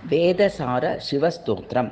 वेदसार शिवस्तोत्रम्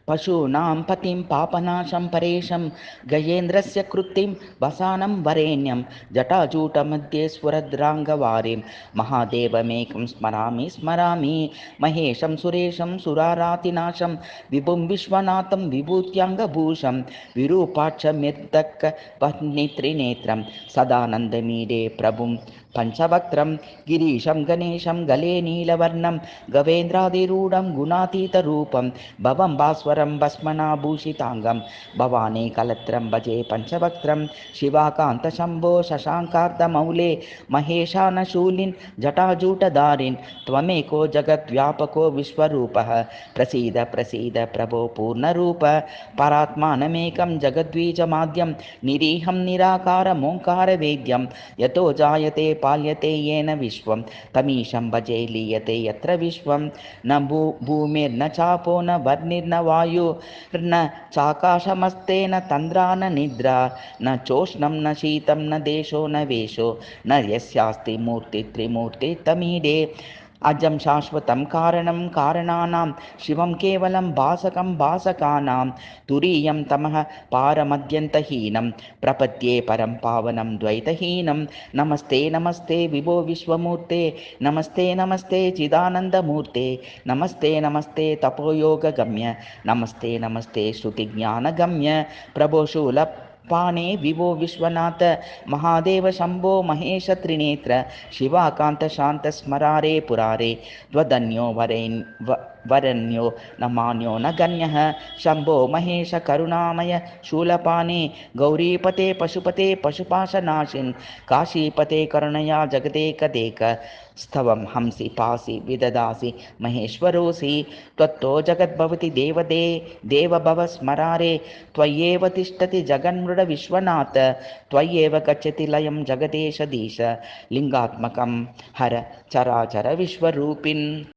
पशूनां पतिं पापनाशं परेशं गजेन्द्रस्य कृत्तिं वसानं वरेण्यं जटाजूटमध्ये स्फुरद्राङ्गवारिं महादेवमेकं स्मरामि स्मरामि महेशं सुरेशं सुरारातिनाशं विभुं विश्वनाथं विभूत्याङ्गभूषं विरूपाक्षमिर्दक्कवह्नित्रिनेत्रं सदानन्दमीडे प्रभुं पंचवक्त्रं गिरीशं गणेशं गले नीलवर्णं गवेन्द्रादिरूढं गुणातीतरूपं भवं भास्वरं भस्मनाभूषिताङ्गं भवानी कलत्रं भजे पंचवक्त्रं शिवाकान्तशम्भो शशाङ्कार्धमौले महेशानशूलिन् जटाजूटधारिन् त्वमेको जगद्व्यापको विश्वरूपः प्रसीद प्रसीद प्रभो पूर्णरूप परात्मानमेकं जगद्बीजमाद्यं निरीहं निराकारमोङ्कारवेद्यं यतो जायते पाल्यते येन विश्वं तमीशं भजे लीयते यत्र विश्वं न भूमिर्न चापो न वर्णिर्न वायुर्न चाकाशमस्ते न तन्द्रा न निद्रा न चोष्णं न शीतं न देशो न वेशो न यस्यास्ति मूर्ति त्रिमूर्ति तमीडे अजं शाश्वतं कारणं कारणानां शिवं केवलं भासकं भासकानां तुरीयं तमः पारमद्यन्तहीनं प्रपद्ये परं पावनं द्वैतहीनं नमस्ते नमस्ते विभो विश्वमूर्ते नमस्ते नमस्ते चिदानन्दमूर्ते नमस्ते नमस्ते तपोयोगगम्य नमस्ते नमस्ते श्रुतिज्ञानगम्य प्रभो शूलपाणे विभो विश्वनाथ महादेव शम्भो महेश त्रिनेत्र शिवाकान्त शान्त स्मरारे पुरारे त्वदन्यो वरण्यो न मान्यो न गण्यः शम्भो महेश करुणामय शूलपाणे गौरीपते पशुपते पशुपाशनाशिन् काशीपते करुणया जगदेकदेक स्तवं हंसि पासि विददासि महेश्वरोऽसि त्वत्तो जगद्भवति देवभव स्मरारे त्वय्येव तिष्ठति जगन्मृड विश्वनाथ त्वय्येव गच्छति लयं जगदेशदीश लिङ्गात्मकं हर चराचर विश्वरूपिन्।